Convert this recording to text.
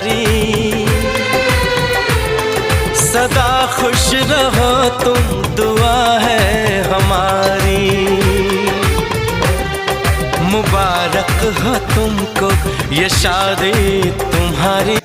प्यारी, सदा खुश रहो तुम, दुआ है हमारी। मुबारक हो तुमको ये शादी तुम्हारी।